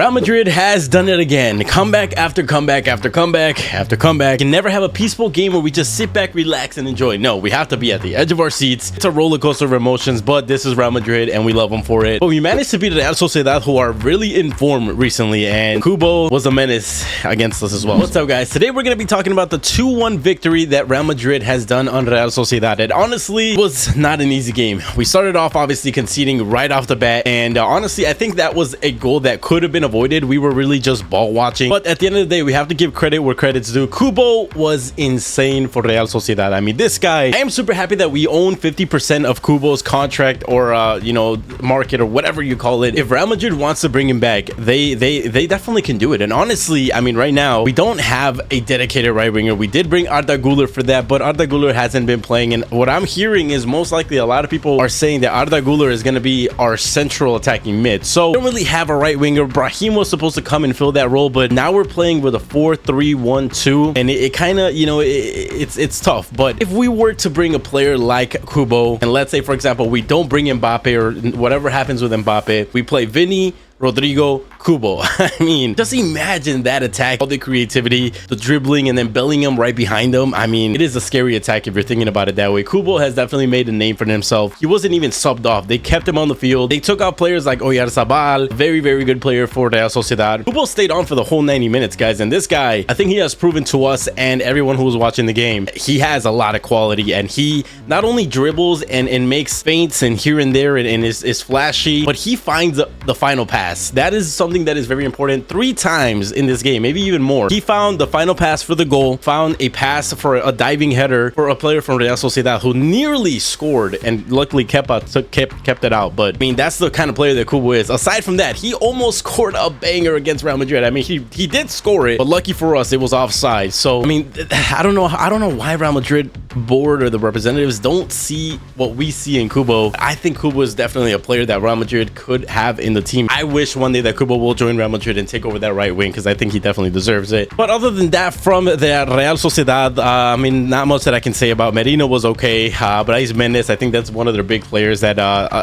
Real Madrid has done it again. Comeback after comeback after comeback after comeback. And never have a peaceful game where we just sit back, relax, and enjoy. No, we have to be at the edge of our seats. It's a roller coaster of emotions, but this is Real Madrid and we love them for it. But we managed to beat Real Sociedad, who are really in form recently, and Kubo was a menace against us as well. What's up, guys? Today we're going to be talking about the 2-1 victory that Real Madrid has done on Real Sociedad. It honestly was not an easy game. We started off obviously conceding right off the bat, and honestly I think that was a goal that could have been avoided. We were really just ball watching, but at the end of the day we have to give credit where credit's due. Kubo was insane for Real Sociedad. I mean, this guy, I am super happy that we own 50% of Kubo's contract, or you know, market, or whatever you call it. If Real Madrid wants to bring him back, they definitely can do it. And honestly, I mean, right now we don't have a dedicated right winger. We did bring Arda Güler for that, but Arda Güler hasn't been playing, and what I'm hearing is most likely a lot of people are saying that Arda Güler is going to be our central attacking mid. So we don't really have a right winger. Brahim was supposed to come and fill that role, but now we're playing with a 4-3-1-2, and it kind of, you know, it's tough. But if we were to bring a player like Kubo, and let's say for example we don't bring Mbappe, or whatever happens with Mbappe, we play Vinny, Rodrigo, Kubo. I mean, just imagine that attack, all the creativity, the dribbling, and then Bellingham right behind them. I mean, it is a scary attack if you're thinking about it that way. Kubo has definitely made a name for himself. He wasn't even subbed off. They kept him on the field. They took out players like Oyarzabal, very good player for Real Sociedad. Kubo stayed on for the whole 90 minutes, guys, and this guy, I think he has proven to us and everyone who was watching the game, he has a lot of quality, and he not only dribbles and makes feints and here and there and is flashy, but he finds the final pass. That is something that is very important. 3 times in this game, maybe even more, he found the final pass for the goal, found a pass for a diving header for a player from Real Sociedad who nearly scored, and luckily Kepa kept it out. But I mean, that's the kind of player that Kubo is. Aside from that, he almost scored a banger against Real Madrid. I mean, he did score it, but lucky for us it was offside. So I mean, I don't know why Real Madrid board or the representatives don't see what we see in Kubo. I think Kubo is definitely a player that Real Madrid could have in the team. I wish one day that Kubo will join Real Madrid and take over that right wing, because I think he definitely deserves it. But other than that, from the Real Sociedad, I mean, not much that I can say about. Merino was okay, but Ais Mendes, I think that's one of their big players that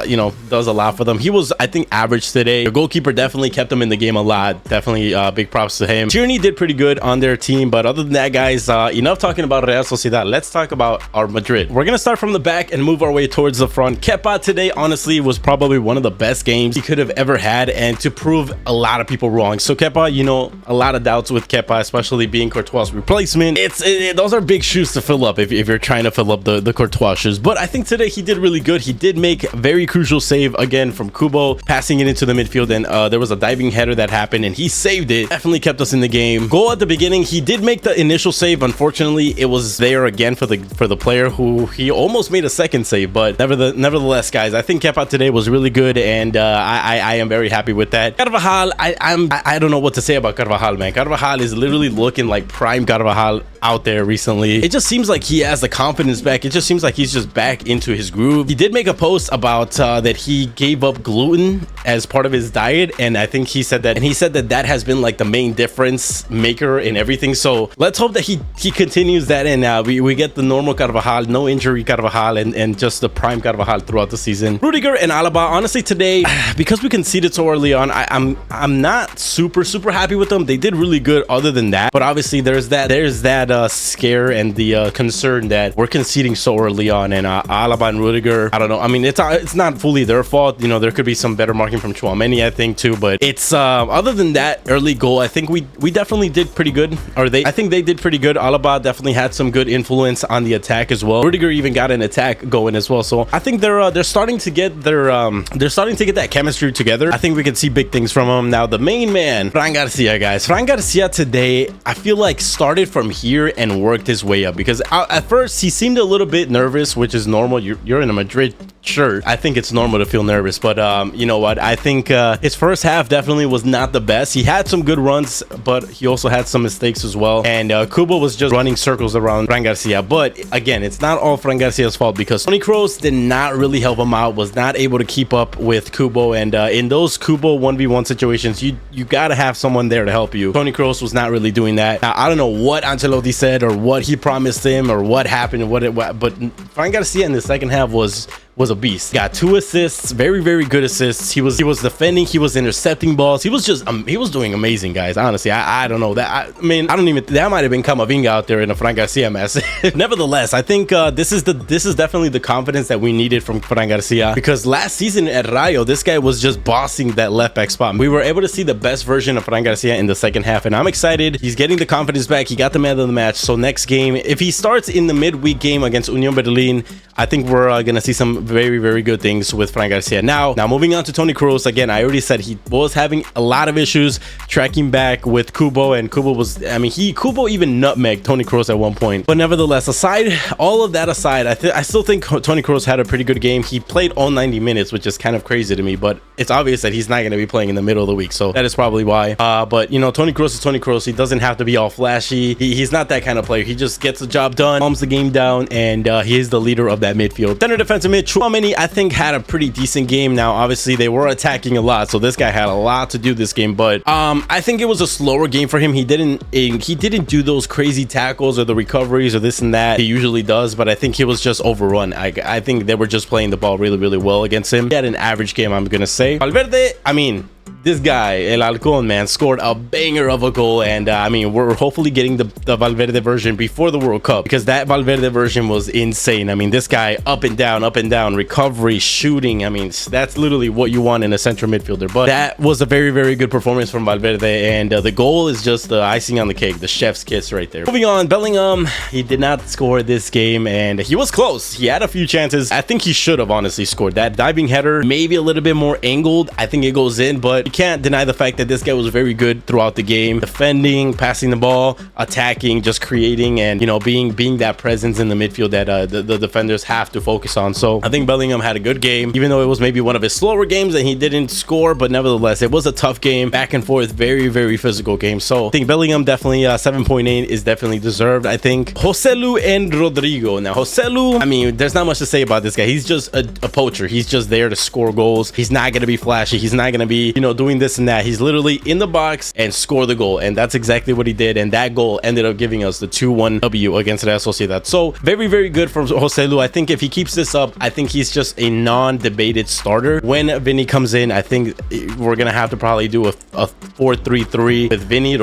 you know, does a lot for them. He was, I think, average today. The goalkeeper definitely kept them in the game a lot. Definitely big props to him. Tierney did pretty good on their team, but other than that, guys, enough talking about Real Sociedad. Let's talk about our Madrid. We're gonna start from the back and move our way towards the front. Kepa today honestly was probably one of the best games he could have ever had, and to prove a lot of people wrong. So Kepa, you know, a lot of doubts with Kepa, especially being Courtois' replacement. Those are big shoes to fill up if you're trying to fill up the Courtois shoes. But I think today he did really good. He did make a very crucial save again from Kubo, passing it into the midfield, and there was a diving header that happened and he saved it. Definitely kept us in the game. Goal at the beginning, he did make the initial save. Unfortunately, it was there again for the player who he almost made a second save. But nevertheless, guys, I think Kepa today was really good, and I am very happy with that. Carvajal, I don't know what to say about Carvajal, man. Carvajal is literally looking like prime Carvajal out there recently. It just seems like he has the confidence back. It just seems like he's just back into his groove. He did make a post about that he gave up gluten as part of his diet, and I think he said that has been like the main difference maker in everything. So let's hope that he continues that, and we get the normal Carvajal, no injury Carvajal, and just the prime Carvajal throughout the season. Rudiger and Alaba, honestly today, because we conceded so early on, I'm not super happy with them. They did really good other than that, but obviously there's that scare and the concern that we're conceding so early on, and Alaba and Rudiger, I don't know. I mean, it's not fully their fault. You know, there could be some better marking from Tchouaméni, I think, too, but it's other than that early goal, I think we definitely did pretty good, I think they did pretty good. Alaba definitely had some good influence on the attack as well. Rudiger even got an attack going as well. So I think they're starting to get that chemistry together. I think we can see big things from them. Now the main man, Fran Garcia, guys. Fran Garcia today, I feel like started from here and worked his way up, because at first he seemed a little bit nervous, which is normal. You're in a Madrid shirt. I think it's normal to feel nervous, but you know what? I think his first half definitely was not the best. He had some good runs, but he also had some mistakes as well. And Kubo was just running circles around Fran Garcia. But again, it's not all Fran Garcia's fault, because Toni Kroos did not really help him out, was not able to keep up with Kubo. And in those Kubo 1v1 situations, you gotta have someone there to help you. Toni Kroos was not really doing that. Now, I don't know what Ancelotti said or what he promised him or what happened, but Fran Garcia in the second half was was a beast. Got 2 assists, very, very good assists. He was defending, he was intercepting balls. He was just he was doing amazing, guys. Honestly, I don't know that. I mean, I don't even, that might have been Camavinga out there in a Fran Garcia mess. Nevertheless, I think this is definitely the confidence that we needed from Fran Garcia, because last season at Rayo, this guy was just bossing that left back spot. We were able to see the best version of Fran Garcia in the second half, and I'm excited. He's getting the confidence back. He got the man of the match. So next game, if he starts in the midweek game against Union Berlin, I think we're gonna see some very, very good things with Fran Garcia. Now moving on to Toni Kroos. Again, I already said he was having a lot of issues tracking back with Kubo, and Kubo was, I mean, Kubo even nutmegged Toni Kroos at one point. But nevertheless, all of that aside, I still think Toni Kroos had a pretty good game. He played all 90 minutes, which is kind of crazy to me, but it's obvious that he's not going to be playing in the middle of the week, so that is probably why. But you know, Toni Kroos is Toni Kroos. He doesn't have to be all flashy. He's not that kind of player. He just gets the job done, calms the game down, and he is the leader of that midfield. Center defensive mid, Chouameni, I think, had a pretty decent game. Now obviously they were attacking a lot, so this guy had a lot to do this game, but I think it was a slower game for him. He didn't do those crazy tackles or the recoveries or this and that he usually does, but I think he was just overrun. I think they were just playing the ball really, really well against him. He had an average game, I'm gonna say. Valverde, I mean, this guy, El Halcón, man, scored a banger of a goal, and I mean, we're hopefully getting the Valverde version before the World Cup, because that Valverde version was insane. I mean, this guy up and down, recovery, shooting. I mean, that's literally what you want in a central midfielder. But that was a very, very good performance from Valverde, and the goal is just the icing on the cake, the chef's kiss right there. Moving on, Bellingham, he did not score this game, and he was close. He had a few chances. I think he should have honestly scored that diving header, maybe a little bit more angled. I think it goes in, but you can't deny the fact that this guy was very good throughout the game, defending, passing the ball, attacking, just creating, and you know, being that presence in the midfield that the defenders have to focus on. So I think Bellingham had a good game, even though it was maybe one of his slower games and he didn't score, but nevertheless it was a tough game, back and forth, very, very physical game. So I think Bellingham definitely 7.8 is definitely deserved. I think Joselu and Rodrigo. Now Joselu, I mean, there's not much to say about this guy. He's just a poacher. He's just there to score goals. He's not going to be flashy. He's not going to be, you know, doing this and that. He's literally in the box and score the goal, and that's exactly what he did, and that goal ended up giving us the 2-1 W against Real Sociedad. So very, very good from Joselu. I think if he keeps this up, I think he's just a non-debated starter. When Vinny comes in, I think we're gonna have to probably do a 4-3-3 with Vinny,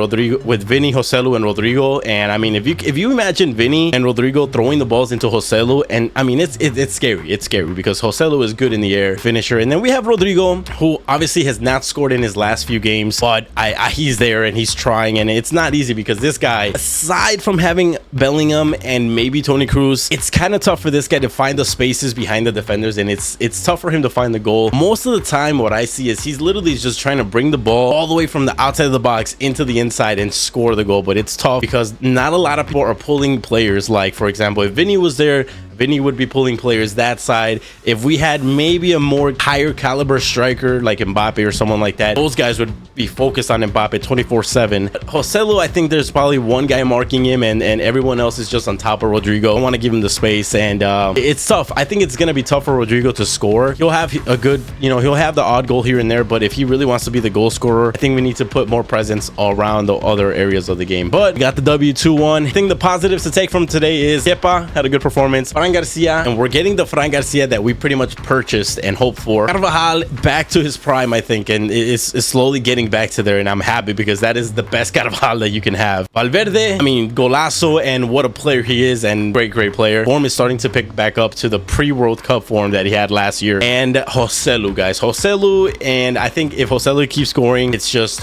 Joselu, and Rodrigo. And I mean, if you imagine Vinny and Rodrigo throwing the balls into Joselu, and I mean, it's scary. It's scary because Joselu is good in the air, finisher, and then we have Rodrigo, who obviously has not scored in his last few games, but he's there and he's trying, and it's not easy because this guy, aside from having Bellingham and maybe Toni Kroos, it's kind of tough for this guy to find the spaces behind the defenders, and it's tough for him to find the goal. Most of the time what I see is he's literally just trying to bring the ball all the way from the outside of the box into the inside and score the goal, but it's tough because not a lot of people are pulling players. Like, for example, if Vinny was there, Vinny would be pulling players that side. If we had maybe a more higher caliber striker like Mbappe or someone like that, those guys would be focused on Mbappe 24/7. Joselu, I think there's probably one guy marking him, and everyone else is just on top of Rodrigo. I want to give him the space, and it's tough. I think it's going to be tough for Rodrigo to score. He'll have a good, you know, he'll have the odd goal here and there, but if he really wants to be the goal scorer, I think we need to put more presence around the other areas of the game. But we got the W 2-1. I think the positives to take from today is Kepa had a good performance, Fran Garcia, and we're getting the Fran Garcia that we pretty much purchased and hoped for. Carvajal back to his prime, I think, and is slowly getting back to there, and I'm happy because that is the best Carvajal that you can have. Valverde, I mean, golazo, and what a player he is, and great player. Form is starting to pick back up to the pre-World Cup form that he had last year. And Joselu, guys, Joselu, and I think if Joselu keeps scoring, it's just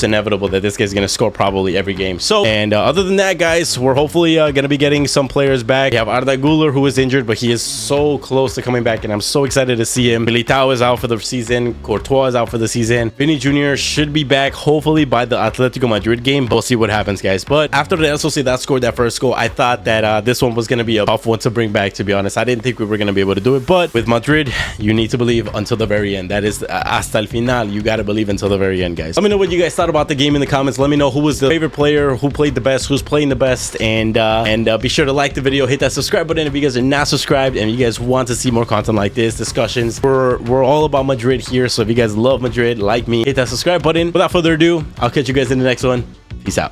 inevitable that this guy's gonna score probably every game. So, and other than that, guys, we're hopefully gonna be getting some players back. We have Arda Güler, who is injured, but he is so close to coming back, and I'm so excited to see him. Militao is out for the season. Courtois is out for the season. Vinny Jr. should be back hopefully by the Atletico Madrid game. We'll see what happens, guys. But after Real Sociedad scored that first goal, I thought that this one was going to be a tough one to bring back, to be honest. I didn't think we were going to be able to do it, but with Madrid, you need to believe until the very end. That is hasta el final. You got to believe until the very end, guys. Let me know what you guys thought about the game in the comments. Let me know who was the favorite player, who played the best, who's playing the best, and be sure to like the video, hit that subscribe button if you guys are not subscribed and you guys want to see more content like this, discussions. We're all about Madrid here, so if you guys love Madrid like me, hit that subscribe button. Without further ado, I'll catch you guys in the next one. Peace out.